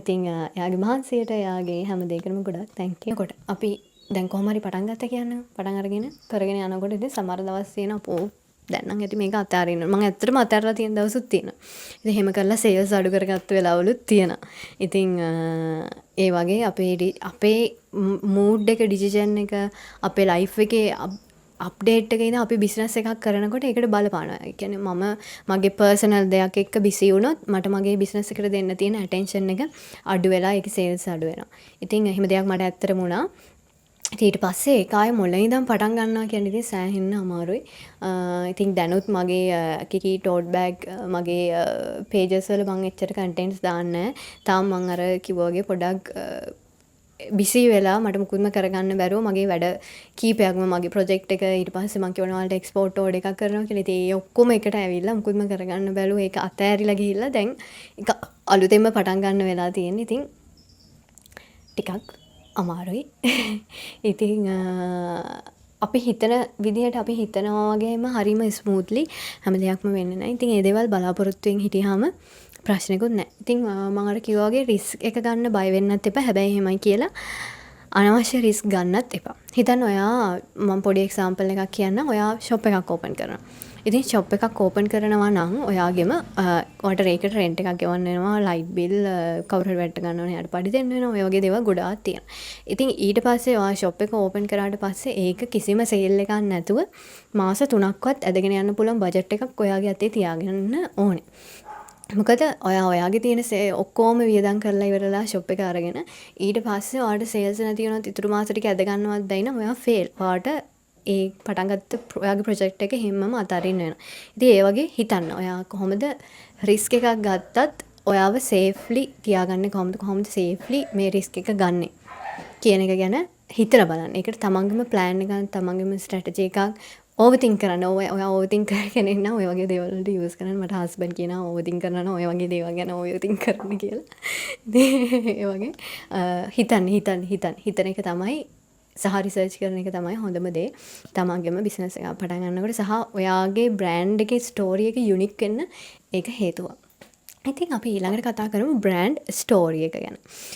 ඉතින් එයාගේ මහන්සියට එයාගේ හැම දෙයකටම ගොඩක් තැන්ක් යු. කොට අපි දැන් කොහොම හරි පටන් ගත්තා කියන්නේ පටන් අරගෙන කරගෙන යනකොට ඉතින් සමහර දවස් තියෙනවා අපෝ දැන් නම් ඇති මේක අතාරින්න. මම ඇත්තටම අතාරලා තියෙන දවසුත් තියෙනවා. ඉතින් එහෙම කරලා සේල්ස් අඩු කරගත්ත වෙලාවලුත් තියෙනවා. ඉතින් ඒ වගේ අපේ මූඩ් එක ඩිසිෂන් එක අපේ ලයිෆ් එකේ අප්ඩේට් එක ඉඳන් අපි බිස්නස් එකක් කරනකොට ඒකට බලපානවා. ඒ කියන්නේ මම මගේ පර්සනල් දෙයක් එක්ක බිසි වුණොත් මට මගේ බිස්නස් එකට දෙන්න තියෙන ඇටෙන්ෂන් එක අඩු වෙලා ඒකේ සේල්ස් අඩු වෙනවා. ඉතින් එහෙම දෙයක් මට ඇත්තටම වුණා. ඊට පස්සේ ඒක ආයේ මුලින් ඉඳන් පටන් ගන්නවා කියන්නේ ඉතින් සෑහෙන්න අමාරුයි. ඉතින් දැනුත් මගේ කිකි ටෝට් බෑග් මගේ පේජස් වල මම එච්චර කන්ටෙන්ට්ස් දාන්නේ නැහැ. තාම මම අර කිව්වා වගේ පොඩක් බිසි වෙලා මට මුකුත්ම කරගන්න බැරුව මගේ වැඩ කීපයක්ම මගේ ප්‍රොජෙක්ට් එක ඊට පස්සේ මම කියනවා ඔයාලට එක්ස්පෝර්ට් ඕඩර් එකක් කරනවා කියලා. ඉතින් ඒ ඔක්කොම එකට ඇවිල්ලා මුකුත්ම කරගන්න බැලුව ඒක අතෑරිලා ගිහිල්ලා දැන් ඒක අලුතෙන්ම පටන් ගන්න වෙලා තියෙන්නේ. ඉතින් ටිකක් අමාරුයි. ඉතින් අපි හිතන විදිහට අපි හිතනවා වගේම හරිම ස්මූත්ලි හැම දෙයක්ම වෙන්නේ නැහැ. ඉතින් ඒ දේවල් බලාපොරොත්තුෙන් හිටියාම ප්‍රශ්නෙකුත් නැහැ. ඉතින් මම අර කිව්වා වගේ රිස්ක් එක ගන්න බය වෙන්නත් එපා. හැබැයි එහෙමයි කියලා අනවශ්‍ය රිස්ක් ගන්නත් එපා. හිතන්න ඔයා මම පොඩි එක්සාම්පල් එකක් කියන්නම්. ඔයා ෂොප් එකක් ඕපන් කරනවා. ඉතින් ෂොප් එකක් ඕපන් කරනවා නම් ඔයාගෙම ඔයාට ඒකට රෙන්ට් එකක් ගෙවන්න වෙනවා, ලයිට් බිල් කවුරු හරි වැට්ට ගන්න ඕනේ, යාට පඩි දෙන්න වෙනවා. ඔය වගේ දේවල් ගොඩාක් තියෙනවා. ඉතින් ඊට පස්සේ ඔයා ෂොප් එක ඕපන් කරාට පස්සේ ඒක කිසිම සේල් එකක් නැතුව මාස 3ක්වත් ඇදගෙන යන්න පුළුවන් බජට් එකක් ඔයාගේ අතේ තියාගන්න ඕනේ. මොකද ඔයාගේ තියෙන ඔක්කොම වියදම් කරලා ඉවරලා ෂොප් එක අරගෙන ඊට පස්සේ ඔයාට සේල්ස් නැති වුණොත් ඉතුරු මාස ටික ඇද ගන්නවත් බැයි නම් ඔයා ෆේල්. ඔයාට ඒ පටන් ගත්ත ඔයාගේ ප්‍රොජෙක්ට් එක හැමම අතාරින්න වෙනවා. ඉතින් ඒ වගේ හිතන්න. ඔයා කොහොමද රිස්ක් එකක් ගත්තත් ඔයාව සේෆ්ලි තියාගන්නේ කොහොමද සේෆ්ලි මේ රිස්ක් එක ගන්නෙ කියන එක ගැන හිතලා බලන්න. ඒකට තමන්ගේම ප්ලෑන් එකක්, තමන්ගේම ස්ට්‍රැටජි එකක් ඕවර්තින්ක් කරන්න. ඔයා ඕවර්තින්ක් කරන කෙනෙක් නම් ඔය වගේ දේවල් වලට යූස් කරන්න. මට හස්බන්ඩ් කියනවා ඕවර්තින්ක් කරනවා ඔය වගේ දේවල් ගැන ඕවර්තින්ක් කරන්න කියලා. ඒ වගේ හිතන එක තමයි සහ රිසර්ච් කරන එක තමයි හොඳම දේ. තමන්ගේම බිස්නස් එකක් පටන් ගන්නකොට සහ ඔයාගේ බ්‍රෑන්ඩ් එකේ ස්ටෝරි එක යුනික් වෙන්න ඒක හේතුවක්. ඉතින් අපි ඊළඟට කතා කරමු බ්‍රෑන්ඩ් ස්ටෝරි එක ගැන.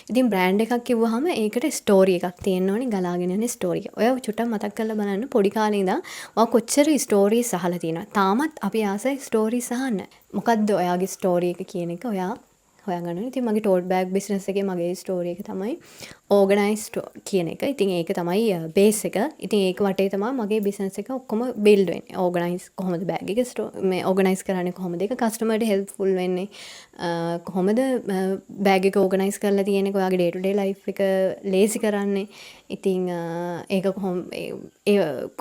ඉතින් බ්‍රෑන්ඩ් එකක් කිව්වහම ඒකට ස්ටෝරි එකක් තියෙන්න ඕනේ, ගලාගෙන යන ස්ටෝරි එක. ඔය චුට්ටක් මතක් කරලා බලන්න පොඩි කාලේ ඉඳන් ඔයා කොච්චර ස්ටෝරීස් අහලා තියෙනවද? තාමත් අපි ආසයි ස්ටෝරීස් අහන්න. මොකද්ද ඔයාගේ ස්ටෝරි එක කියන එක ඔයා හොයාගන්න ඕනේ. ඉතින් මගේ ටෝට් බෑග් බිස්නස් එකේ මගේ ස්ටෝරි එක තමයි ඕගනයිස්ඩ් කියන එක. ඉතින් ඒක තමයි බේස් එක. ඉතින් ඒක වටේ තමයි මගේ බිස්නස් එක ඔක්කොම බිල්ඩ් වෙන්නේ. ඕගනයිස් කොහොමද බෑග් එක මේ ඕගනයිස් කරන්නේ, කොහොමද ඒක කස්ටමර්ට හෙල්ප්ෆුල් වෙන්නේ, කොහොමද බෑග් එක ඕගනයිස් කරලා තියෙන්නේ, ඔයාගේ ඩේ ටු ඩේ ලයිෆ් එක ලේසි කරන්නේ. ඉතින් ඒක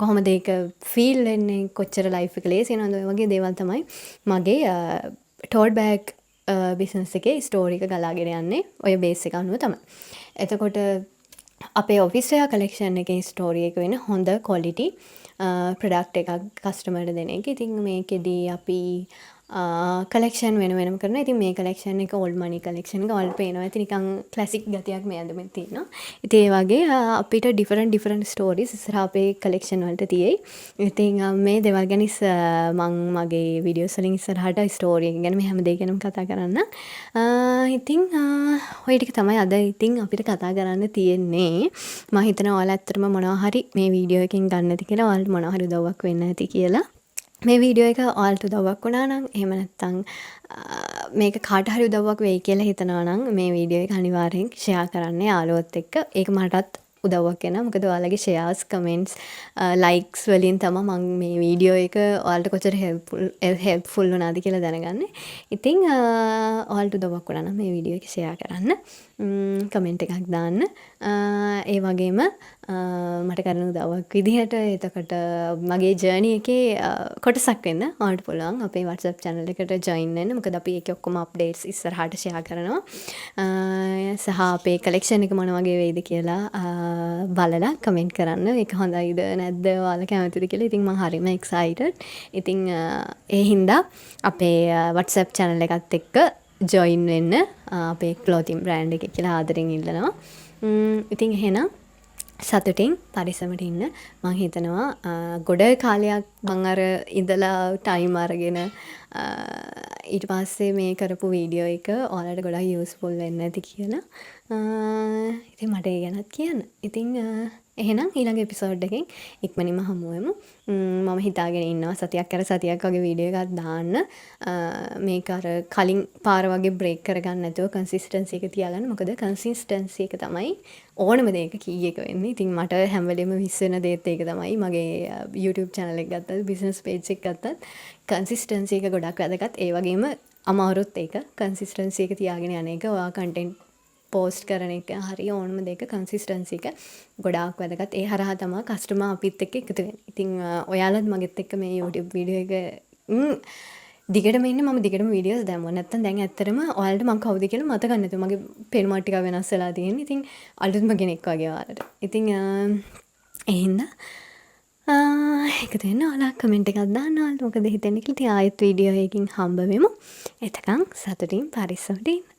කොහොමද ඒක ෆීල් වෙන්නේ, කොච්චර ලයිෆ් එක ලේසි වෙනවද, ඔය වගේ දේවල් තමයි මගේ ටෝට් බෑග් බිස්නස් එකේ ස්ටෝරි එක ගලාගෙන යන්නේ ඔය බේස් එක අනුව තමයි. එතකොට අපේ ඔෆිස් වෙයා කලෙක්ෂන් එකේ ස්ටෝරි එක වෙන හොඳ ක්වොලිටි ප්‍රොඩක්ට් එකක් කස්ටමර්ට දෙන එක. ඉතින් මේකෙදී අපි කලෙක්ෂන් වෙනම කරනවා. ඉතින් මේ කලෙක්ෂන් එක ඕල්ඩ් මනි කලෙක්ෂන් එක ඔයාලට පේනවා ඇති නිකන් ක්ලාසික් ගතියක් මේ ඇඳුමෙන් තියෙනවා. ඉතින් ඒ වගේ අපිට ඩිෆරන්ට් ස්ටෝරීස් ඉස්සරහ අපේ කලෙක්ෂන් වලට තියෙයි. ඉතින් මේ දේවල් ගැන මම මගේ වීඩියෝස් වලින් ඉස්සරහට ස්ටෝරි එක ගැන මේ හැම දෙයක් ගැනම කතා කරන්න. ඉතින් ඔය ටික තමයි අද ඉතින් අපිට කතා කරන්න තියෙන්නේ. මම හිතනවා ඔයාලා ඇත්තටම මොනවා හරි මේ වීඩියෝ එකෙන් ගන්න ඇති කියලා, ඔයාලට මොනවා හරි උදව්වක් වෙන්න ඇති කියලා. මේ වීඩියෝ එක ඔයාලට උදව්වක් වුණා නම්, එහෙම නැත්නම් මේක කාට හරි උදව්වක් වෙයි කියලා හිතනවා නම් මේ වීඩියෝ එක අනිවාර්යෙන් ෂෙයා කරන්න යාළුවොත් එක්ක. ඒක මටත් උදව්වක් වෙනවා. මොකද ඔයාලගේ ෂෙයාර්ස්, කමෙන්ට්ස්, ලයික්ස් වලින් තමයි මම මේ වීඩියෝ එක ඔයාලට කොච්චර හෙල්ප්ෆුල් වුණාද කියලා දැනගන්නේ. ඉතින් ඔයාලට උදව්වක් වුණා නම් මේ වීඩියෝ එක ෂෙයා කරන්න, කමෙන්ට් එකක් දාන්න. ඒ වගේම මට කරන උදව්වක් විදිහට එතකොට මගේ ජර්නි එකේ කොටසක් වෙන්න ඔයාලට පුළුවන් අපේ WhatsApp channel එකට join වෙන්න. මොකද අපි ඒකේ ඔක්කොම අප්ඩේට්ස් ඉස්සරහට ෂෙයා කරනවා. සහ අපේ කලෙක්ෂන් එක මොන වගේ වෙයිද කියලා බලලා කමෙන්ට් කරන්න. ඒක හොඳයිද නැද්ද, ඔයාලා කැමතිද කියලා. ඉතින් මම හරිම excited. ඉතින් ඒ හින්දා අපේ WhatsApp channel එකත් එක්ක join වෙන්න අපේ clothing brand එකේ කියලා ආදරෙන් ඉල්ලනවා. ඉතින් එහෙනම් සතුටින් පරිස්සමට ඉන්න. මං හිතනවා ගොඩ කාලයක් මං අර ඉඳලා ටයිම් අරගෙන ඊට පස්සේ මේ කරපු වීඩියෝ එක ඔයාලට ගොඩක් යූස්ෆුල් වෙන්න ඇති කියලා. ඉතින් මට ඒ ගැනත් කියන්න. ඉතින් එහෙනම් ඊළඟ එපිසෝඩ් එකෙන් ඉක්මනින්ම හමු වෙමු. මම හිතාගෙන ඉන්නවා සතියක් වගේ වීඩියෝ එකක් දාන්න. මේක අර කලින් පාර වගේ බ්‍රේක් කරගන්න නැතුව කන්සිස්ටන්සි එක තියාගන්න. මොකද කන්සිස්ටන්සි එක තමයි ඕනම දෙයක කී එක වෙන්නේ. ඉතින් මට හැම වෙලෙම මිස් වෙන දේත් ඒක තමයි. මගේ YouTube channel එක ගත්තත්, business page එක ගත්තත් කන්සිස්ටන්සි එක ගොඩක් වැදගත්. ඒ වගේම අමාරුත් ඒක. කන්සිස්ටන්සි එක තියාගෙන යන එක. ඔයා content පෝස්ට් කරන එක හරි ඕනම දෙක කන්සිස්ටන්සි එක ගොඩාක් වැදගත්. ඒ හරහා තමයි කස්ටමර් අපිත් එක්ක එකතු වෙන්නේ. ඉතින් ඔයාලත් මගෙත් එක්ක මේ YouTube වීඩියෝ එක දිගටම ඉන්න. මම දිගටම වීඩියෝස් දැම්මා. නැත්තම් දැන් ඇත්තටම ඔයාලට මම කවුද කියලා මතක නැතුව මගේ පෙනුමත් ටිකක් වෙනස් වෙලා තියෙන්නේ. ඉතින් අලුත්ම කෙනෙක් වගේ ඔයාලට. ඉතින් ඒ හින්දා එකතු වෙන්න ඔයාලා කමෙන්ට් එකක් දාන්න. ඔයාලට මොකද හිතෙන්නේ කියලා. ඉතින් ආයෙත් වීඩියෝ එකකින් හම්බ වෙමු. එතකන් සතුටින් පරිස්සමට ඉන්න.